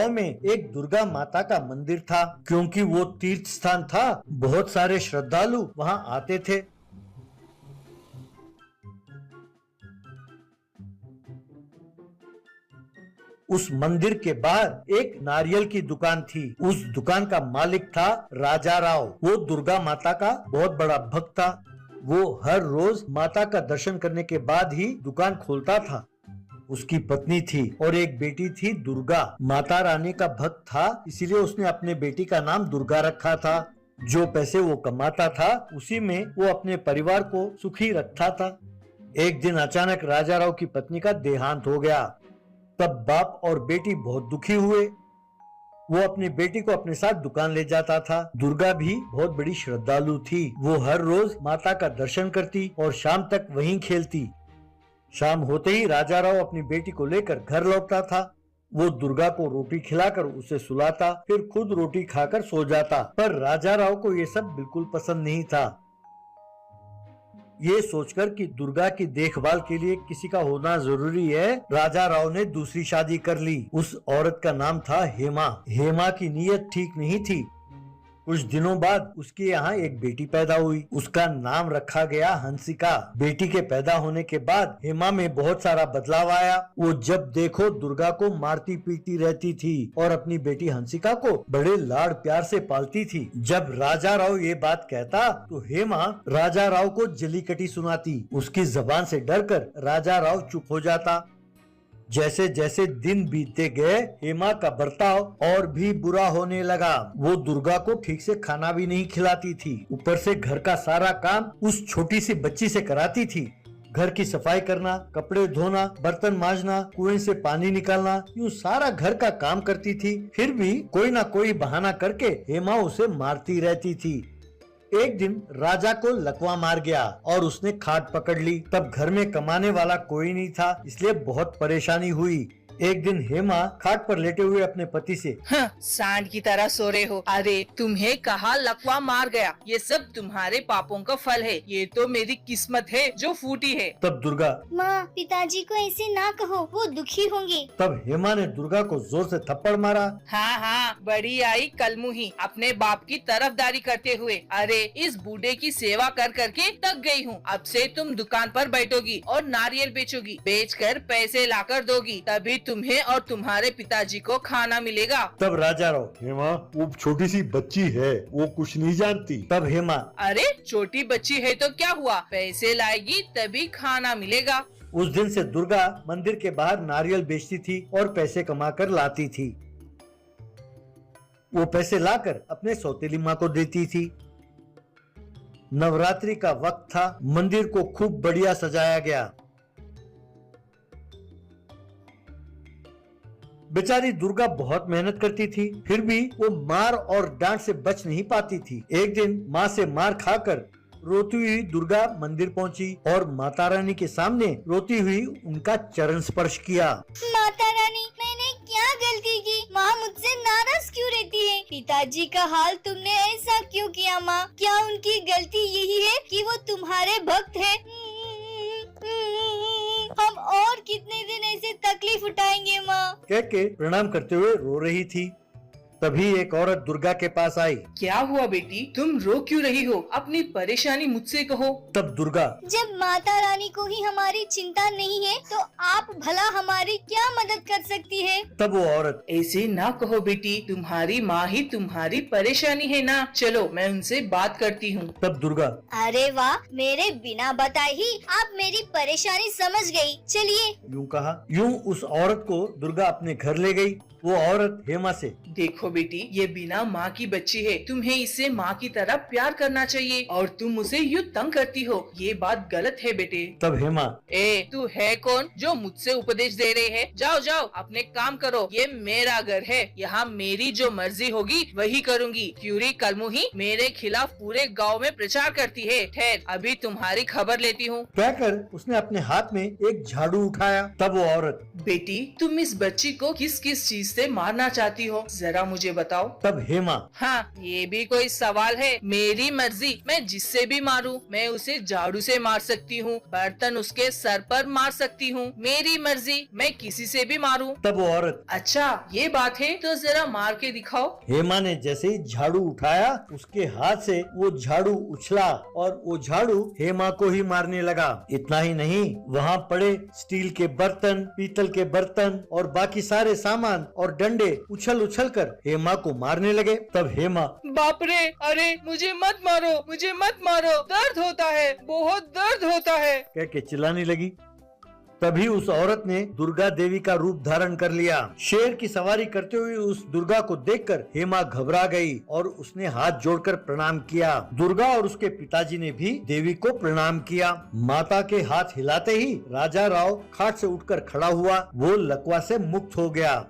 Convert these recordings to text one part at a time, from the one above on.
गांव में एक दुर्गा माता का मंदिर था। क्योंकि वो तीर्थ स्थान था, बहुत सारे श्रद्धालु वहां आते थे। उस मंदिर के बाहर एक नारियल की दुकान थी। उस दुकान का मालिक था राजा राव। वो दुर्गा माता का बहुत बड़ा भक्त था। वो हर रोज माता का दर्शन करने के बाद ही दुकान खोलता था। उसकी पत्नी थी और एक बेटी थी दुर्गा। माता रानी का भक्त था, इसीलिए उसने अपने बेटी का नाम दुर्गा रखा था। जो पैसे वो कमाता था उसी में वो अपने परिवार को सुखी रखता था। एक दिन अचानक राजा राव की पत्नी का देहांत हो गया। तब बाप और बेटी बहुत दुखी हुए। वो अपनी बेटी को अपने साथ दुकान ले जाता था। दुर्गा भी बहुत बड़ी श्रद्धालु थी। वो हर रोज माता का दर्शन करती और शाम तक वहीं खेलती। शाम होते ही राजा राव अपनी बेटी को लेकर घर लौटता था। वो दुर्गा को रोटी खिलाकर उसे सुलाता, फिर खुद रोटी खाकर सो जाता। पर राजा राव को ये सब बिल्कुल पसंद नहीं था। ये सोचकर कि दुर्गा की देखभाल के लिए किसी का होना जरूरी है, राजा राव ने दूसरी शादी कर ली। उस औरत का नाम था हेमा। हेमा की नीयत ठीक नहीं थी। कुछ दिनों बाद उसके यहाँ एक बेटी पैदा हुई। उसका नाम रखा गया हंसिका। बेटी के पैदा होने के बाद हेमा में बहुत सारा बदलाव आया। वो जब देखो दुर्गा को मारती पीटती रहती थी और अपनी बेटी हंसिका को बड़े लाड़ प्यार से पालती थी। जब राजा राव ये बात कहता तो हेमा राजा राव को जलीकटी सुनाती। उसकी जबान से डरकर राजा राव चुप हो जाता। जैसे जैसे दिन बीतते गए हेमा का बर्ताव और भी बुरा होने लगा। वो दुर्गा को ठीक से खाना भी नहीं खिलाती थी। ऊपर से घर का सारा काम उस छोटी सी बच्ची से कराती थी। घर की सफाई करना, कपड़े धोना, बर्तन मांजना, कुएं से पानी निकालना, यूँ सारा घर का काम करती थी। फिर भी कोई ना कोई बहाना करके हेमा उसे मारती रहती थी। एक दिन राजा को लकवा मार गया और उसने खाट पकड़ ली। तब घर में कमाने वाला कोई नहीं था, इसलिए बहुत परेशानी हुई। एक दिन हेमा खाट पर लेटे हुए अपने पति से, सांड की तरह सो रहे हो। अरे तुम्हें कहा लकवा मार गया, ये सब तुम्हारे पापों का फल है। ये तो मेरी किस्मत है जो फूटी है। तब दुर्गा, माँ पिताजी को ऐसे ना कहो, वो दुखी होंगे। तब हेमा ने दुर्गा को जोर से थप्पड़ मारा। हाँ, बड़ी आई कलमुही अपने बाप की तरफदारी करते हुए। अरे इस बूढ़े की सेवा कर करके थक गई हूँ। अब से तुम दुकान पर बैठोगी और नारियल बेचोगी, बेचकर पैसे लाकर दोगी, तभी तुम्हें और तुम्हारे पिताजी को खाना मिलेगा। तब राजा राव, हेमा वो छोटी सी बच्ची है, वो कुछ नहीं जानती। तब हेमा, अरे छोटी बच्ची है तो क्या हुआ, पैसे लाएगी तभी खाना मिलेगा। उस दिन से दुर्गा मंदिर के बाहर नारियल बेचती थी और पैसे कमाकर लाती थी। वो पैसे लाकर अपने सौतेली माँ को देती थी। नवरात्रि का वक्त था। मंदिर को खूब बढ़िया सजाया गया। बेचारी दुर्गा बहुत मेहनत करती थी, फिर भी वो मार और डांट से बच नहीं पाती थी। एक दिन माँ से मार खाकर रोती हुई दुर्गा मंदिर पहुंची और माता रानी के सामने रोती हुई उनका चरण स्पर्श किया। माता रानी, मैंने क्या गलती की? माँ मुझसे नाराज क्यों रहती है? पिताजी का हाल तुमने ऐसा क्यों किया माँ? क्या उनकी गलती यही है कि वो तुम्हारे भक्त है? हम और कितने दिन ऐसे तकलीफ उठाएंगे माँ? कह के प्रणाम करते हुए रो रही थी। तभी एक औरत दुर्गा के पास आई। क्या हुआ बेटी, तुम रो क्यों रही हो? अपनी परेशानी मुझसे कहो। तब दुर्गा, जब माता रानी को ही हमारी चिंता नहीं है तो आप भला हमारी क्या मदद कर सकती है? तब वो औरत, ऐसे ना कहो बेटी, तुम्हारी माँ ही तुम्हारी परेशानी है ना। चलो मैं उनसे बात करती हूँ। तब दुर्गा, अरे वाह, मेरे बिना बताए ही आप मेरी परेशानी समझ गई। चलिए। यूं कहा। यूं उस औरत को दुर्गा अपने घर ले गई। वो औरत हेमा से, देखो बेटी, ये बिना माँ की बच्ची है, तुम्हें इससे माँ की तरह प्यार करना चाहिए और तुम उसे यूँ तंग करती हो, ये बात गलत है बेटे। तब हेमा, तू है कौन जो मुझसे उपदेश दे रहे है? जाओ जाओ अपने काम करो, ये मेरा घर है, यहाँ मेरी जो मर्जी होगी वही करूँगी। क्यूरी कलमुही मेरे खिलाफ पूरे गाँव में प्रचार करती है। ठहर, अभी तुम्हारी खबर लेती हूँ। कहकर उसने अपने हाथ में एक झाड़ू उठाया। तब वो औरत, बेटी तुम इस बच्ची को किस किस चीज किससे मारना चाहती हो, जरा मुझे बताओ। तब हेमा, हाँ, ये भी कोई सवाल है? मेरी मर्जी, मैं जिससे भी मारूं। मैं उसे झाड़ू से मार सकती हूँ, बर्तन उसके सर पर मार सकती हूँ। मेरी मर्जी, मैं किसी से भी मारूं। तब वो औरत, अच्छा ये बात है, तो जरा मार के दिखाओ। हेमा ने जैसे ही झाड़ू उठाया उसके हाथ से वो झाड़ू उछला और वो झाड़ू हेमा को ही मारने लगा। इतना ही नहीं, वहाँ पड़े स्टील के बर्तन, पीतल के बर्तन और बाकी सारे सामान और डंडे उछल उछल कर हेमा को मारने लगे। तब हेमा, बाप रे, अरे मुझे मत मारो, मुझे मत मारो, दर्द होता है, बहुत दर्द होता है। कह के चिल्लाने लगी। तभी उस औरत ने दुर्गा देवी का रूप धारण कर लिया। शेर की सवारी करते हुए उस दुर्गा को देखकर हेमा घबरा गई और उसने हाथ जोड़कर प्रणाम किया। दुर्गा और उसके पिताजी ने भी देवी को प्रणाम किया। माता के हाथ हिलाते ही राजा राव खाट से उठकर खड़ा हुआ। वो लकवा से मुक्त हो गया।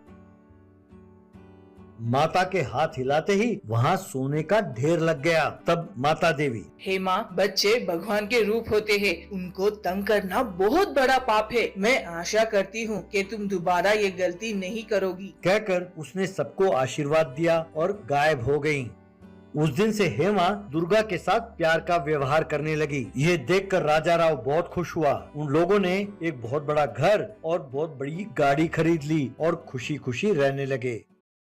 माता के हाथ हिलाते ही वहाँ सोने का ढेर लग गया। तब माता देवी, हेमा, बच्चे भगवान के रूप होते हैं, उनको तंग करना बहुत बड़ा पाप है। मैं आशा करती हूँ कि तुम दोबारा ये गलती नहीं करोगी। कहकर उसने सबको आशीर्वाद दिया और गायब हो गयी। उस दिन से हेमा दुर्गा के साथ प्यार का व्यवहार करने लगी। ये देखकर राजा राव बहुत खुश हुआ। उन लोगों ने एक बहुत बड़ा घर और बहुत बड़ी गाड़ी खरीद ली और खुशी खुशी रहने लगे।